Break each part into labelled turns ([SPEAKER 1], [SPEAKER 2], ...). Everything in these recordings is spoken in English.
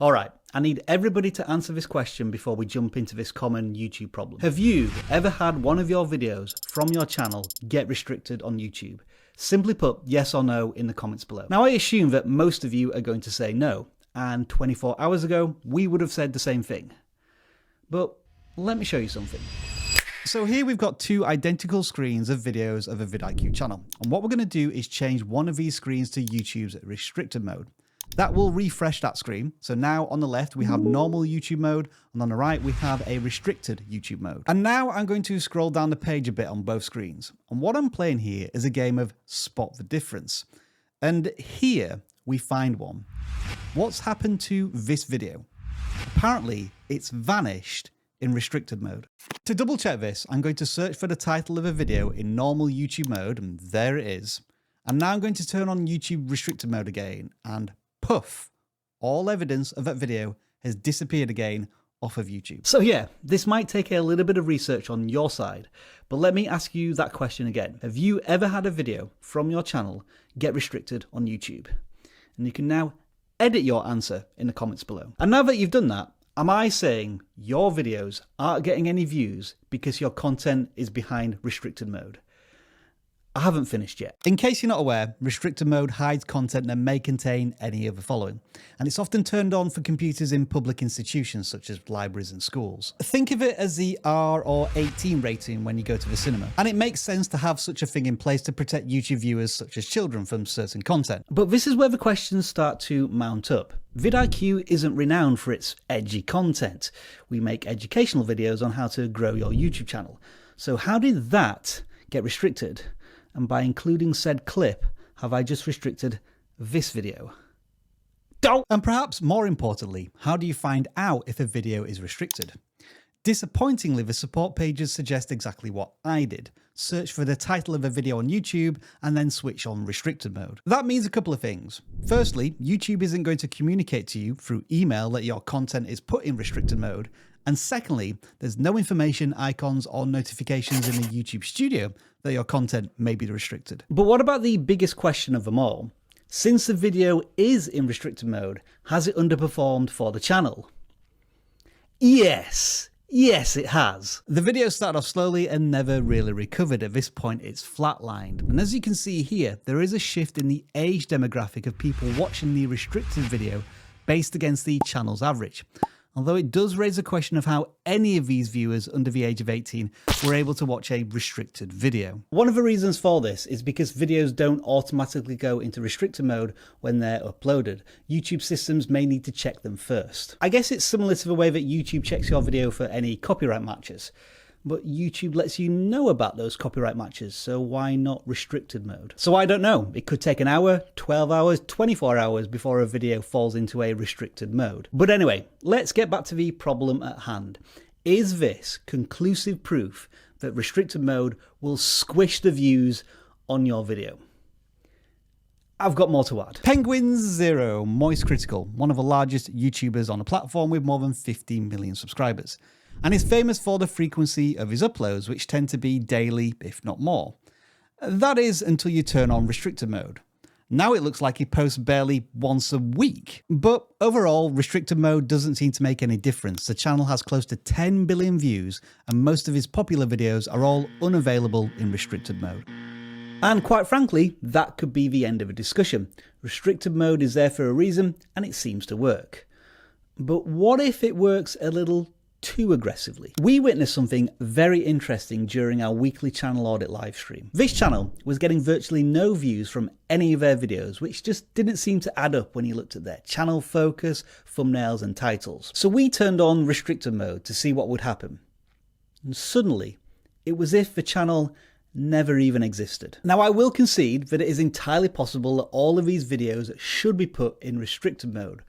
[SPEAKER 1] Alright, I need everybody to answer this question before we jump into this common YouTube problem. Have you ever had one of your videos from your channel get restricted on YouTube? Simply put, yes or no in the comments below. Now I assume that most of you are going to say no, and 24 hours ago we would have said the same thing. But let me show you something. So here we've got two identical screens of videos of a vidIQ channel. And what we're going to do is change one of these screens to YouTube's restricted mode. That will refresh that screen. So now on the left, we have normal YouTube mode, and on the right, we have a restricted YouTube mode. And now I'm going to scroll down the page a bit on both screens. And what I'm playing here is a game of spot the difference. And here we find one. What's happened to this video? Apparently, it's vanished in restricted mode. To double check this, I'm going to search for the title of a video in normal YouTube mode, and there it is. And now I'm going to turn on YouTube restricted mode again, and poof, all evidence of that video has disappeared again off of YouTube. So yeah, this might take a little bit of research on your side, but let me ask you that question again. Have you ever had a video from your channel get restricted on YouTube? And you can now edit your answer in the comments below. And now that you've done that, am I saying your videos aren't getting any views because your content is behind restricted mode? I haven't finished yet. In case you're not aware, restricted mode hides content that may contain any of the following, and it's often turned on for computers in public institutions such as libraries and schools. Think of it as the R or 18 rating when you go to the cinema, and it makes sense to have such a thing in place to protect YouTube viewers such as children from certain content. But this is where the questions start to mount up. vidIQ isn't renowned for its edgy content. We make educational videos on how to grow your YouTube channel. So how did that get restricted? And by including said clip, have I just restricted this video? Don't! And perhaps more importantly, how do you find out if a video is restricted? Disappointingly, the support pages suggest exactly what I did. Search for the title of a video on YouTube and then switch on restricted mode. That means a couple of things. Firstly, YouTube isn't going to communicate to you through email that your content is put in restricted mode. And secondly, there's no information, icons, or notifications in the YouTube Studio that your content may be restricted. But what about the biggest question of them all? Since the video is in restricted mode, has it underperformed for the channel? Yes, it has. The video started off slowly and never really recovered. At this point, it's flatlined. And as you can see here, there is a shift in the age demographic of people watching the restricted video based against the channel's average. Although it does raise a question of how any of these viewers under the age of 18 were able to watch a restricted video. One of the reasons for this is because videos don't automatically go into restricted mode when they're uploaded. YouTube systems may need to check them first. I guess it's similar to the way that YouTube checks your video for any copyright matches. But YouTube lets you know about those copyright matches, so why not restricted mode? So I don't know, it could take an hour, 12 hours, 24 hours before a video falls into a restricted mode. But anyway, let's get back to the problem at hand. Is this conclusive proof that restricted mode will squish the views on your video? I've got more to add. Penguin0, Moist Critical, one of the largest YouTubers on the platform with more than 50 million subscribers. And is famous for the frequency of his uploads, which tend to be daily, if not more. That is until you turn on restricted mode. Now it looks like he posts barely once a week. But overall, restricted mode doesn't seem to make any difference. The channel has close to 10 billion views, and most of his popular videos are all unavailable in restricted mode. And quite frankly, that could be the end of a discussion. Restricted mode is there for a reason, and it seems to work. But what if it works a little too aggressively? We witnessed something very interesting during our weekly channel audit livestream. This channel was getting virtually no views from any of their videos, which just didn't seem to add up when you looked at their channel focus, thumbnails and titles. So we turned on restricted mode to see what would happen. And suddenly, it was as if the channel never even existed. Now I will concede that it is entirely possible that all of these videos should be put in restricted mode.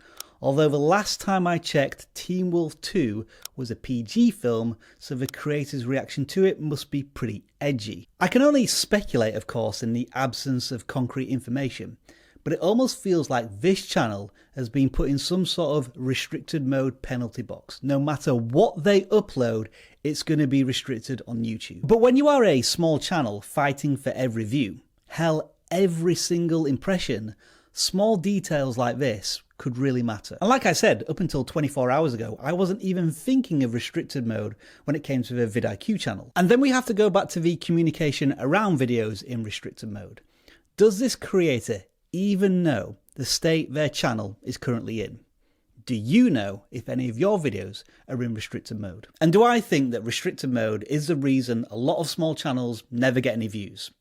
[SPEAKER 1] Although the last time I checked, Teen Wolf 2 was a PG film, so the creator's reaction to it must be pretty edgy. I can only speculate, of course, in the absence of concrete information, but it almost feels like this channel has been put in some sort of restricted mode penalty box. No matter what they upload, it's going to be restricted on YouTube. But when you are a small channel fighting for every view, hell, every single impression, small details like this could really matter. And like I said, up until 24 hours ago, I wasn't even thinking of restricted mode when it came to the vidIQ channel. And then we have to go back to the communication around videos in restricted mode. Does this creator even know the state their channel is currently in? Do you know if any of your videos are in restricted mode? And do I think that restricted mode is the reason a lot of small channels never get any views?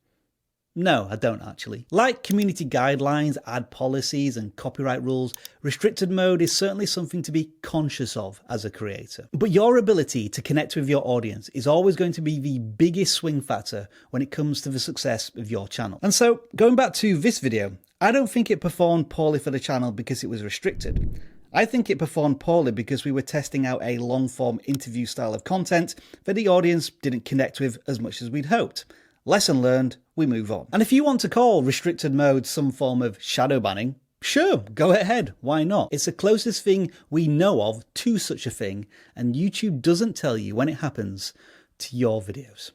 [SPEAKER 1] No, I don't actually. Like community guidelines, ad policies and copyright rules, restricted mode is certainly something to be conscious of as a creator. But your ability to connect with your audience is always going to be the biggest swing factor when it comes to the success of your channel. And so, going back to this video, I don't think it performed poorly for the channel because it was restricted. I think it performed poorly because we were testing out a long-form interview style of content that the audience didn't connect with as much as we'd hoped. Lesson learned, we move on. And if you want to call restricted mode some form of shadow banning, sure, go ahead, why not? It's the closest thing we know of to such a thing, and YouTube doesn't tell you when it happens to your videos.